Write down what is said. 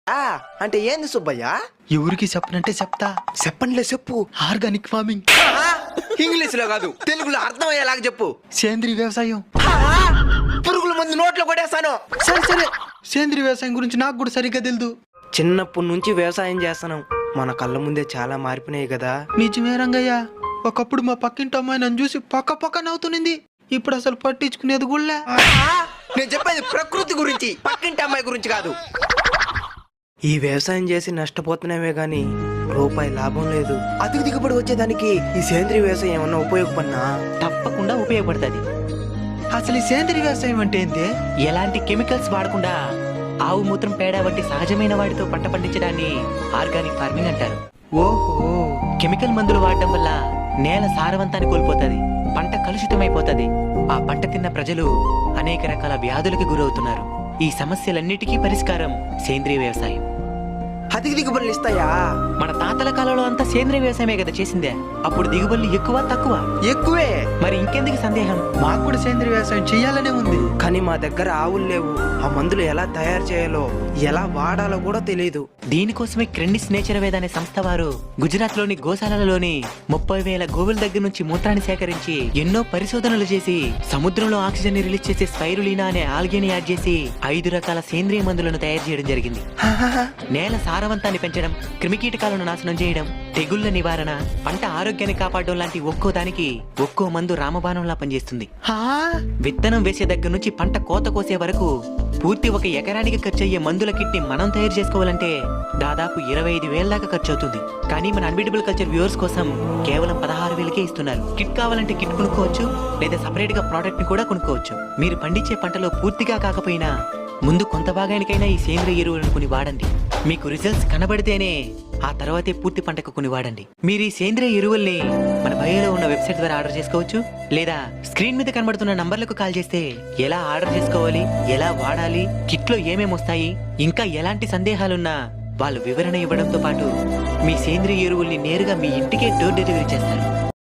అంటే ఏంది సుబ్బయ్య? ఎవరికి చెప్పనంటే చెప్తా. చెప్పండిలే చెప్పు. Organic farming. ఇంగ్లీష్ లో కాదు, తెలుగులో అర్థమయ్యేలాగా చెప్పు. సేంద్రీయ వ్యవసాయం. పురుగుల మందు నోట్లో కొట్టేస్తాను. సరే సరే, సేంద్రీయ వ్యవసాయం గురించి నాకు కూడా సరిగ్గా తెలియదు. చిన్నప్పటి నుంచి వ్యవసాయం చేస్తున్నాం, మన కళ్ళ ముందే చాలా మారిపోయినాయి కదా. నిజమే రంగయ్య, ఒకప్పుడు మా పక్కింటి అమ్మాయి నన్ను చూసి పక్క నవ్వుతునింది. ఇప్పుడు అసలు పట్టించుకునేది కూడా. నేను చెప్పేది ప్రకృతి గురించి, పక్కింటి అమ్మాయి గురించి కాదు. ఈ వ్యవసాయం చేసి నష్టపోతున్నామే గాని రూపాయి లాభం లేదు. అధిక దిగుబడి వచ్చేదానికి ఈ సేంద్రీయ వ్యవసాయం ఏమన్నా ఉపయోగపడినా? తప్పకుండా ఉపయోగపడుతుంది. అసలు ఈ సేంద్రీయ వ్యవసాయం అంటే ఏంటి? ఎలాంటి కెమికల్స్ వాడకుండా ఆవు మూత్రం, పేడ వంటి సహజమైన వాటితో పంట పండించడాన్ని ఆర్గానిక్ ఫార్మింగ్ అంటారు. ఓహో. కెమికల్ మందులు వాడడం వల్ల నేల సారవంతాన్ని కోల్పోతుంది, పంట కలుషితమైపోతుంది. ఆ పంట తిన్న ప్రజలు అనేక రకాల వ్యాధులకు గురవుతున్నారు. ఈ సమస్యలన్నిటికీ పరిష్కారం సేంద్రీయ వ్యవసాయం. అధిక దిగుబడులు ఇస్తాయా? మన తాతల కాలంలో అంతా సేంద్రీయ వ్యవసాయమే కదా చేసిందే. అప్పుడు దిగుబడులు ఎక్కువ తక్కువ? ఎక్కువే. మరి ఇంకెందుకు సందేహం? మాకు కూడా సేంద్రీయ వ్యవసాయం చెయ్యాలనే ఉంది. కానీ మా దగ్గర ఆవులు లేవు. ఆ మందులు ఎలా తయారు చేయాలో, ఎలా వాడాలో కూడా తెలియదు. దీనికోసమే క్రెండిస్ నేచర్ వేద అనే సంస్థ వారు గుజరాత్ లోని గోశాలలోని 30,000 గోవుల దగ్గర నుంచి మూత్రాన్ని సేకరించి ఎన్నో పరిశోధనలు చేసి సముద్రంలో ఆక్సిజన్ ని రిలీజ్ చేసే స్పైరులీనా అనే ఆల్గేని యాడ్ చేసి 5 రకాల సేంద్రియ మందులను తయారు చేయడం జరిగింది. నేల సారవంతాన్ని పెంచడం, క్రిమికీటకాలను నాశనం చేయడం, తెగుళ్ల నివారణ, పంట ఆరోగ్యాన్ని కాపాడడం లాంటి ఒక్కో దానికి ఒక్కో మందు రామబాణంలా పనిచేస్తుంది. విత్తనం వేసే దగ్గర నుంచి పంట కోత కోసే వరకు పూర్తి 1 ఎకరానికి ఖర్చయ్యే మందుల కిట్ ని మనం తయారు చేసుకోవాలంటే దాదాపు 25,000 దాకా ఖర్చు అవుతుంది. కానీ మన అన్బీటబుల్ కల్చర్ వ్యూవర్స్ కోసం కేవలం 16,000కే ఇస్తున్నారు. కిట్ కావాలంటే కిట్ కొనుక్కోవచ్చు, లేదా సపరేట్ గా ప్రోడక్ట్ ని కూడా కొనుక్కోవచ్చు. మీరు పండించే పంటలో పూర్తిగా కాకపోయినా ముందు కొంత భాగానికైనా ఈ సేంద్రియ ఎరువులను కొని వాడండి. మీకు రిజల్ట్స్ కనబడితేనే ఆ తర్వాతే పూర్తి పంటకు కొని వాడండి. మీరు ఈ సేంద్రియ ఎరువుల్ని మన బయోలో ఉన్న వెబ్సైట్ ద్వారా ఆర్డర్ చేసుకోవచ్చు, లేదా స్క్రీన్ మీద కనబడుతున్న నంబర్లకు కాల్ చేస్తే ఎలా ఆర్డర్ చేసుకోవాలి, ఎలా వాడాలి, కిట్లో ఏమేమి వస్తాయి, ఇంకా ఎలాంటి సందేహాలున్నా వాళ్ళు వివరణ ఇవ్వడంతో పాటు మీ సేంద్రియ ఎరువుల్ని నేరుగా మీ ఇంటికే డోర్ డెలివరీ చేస్తారు.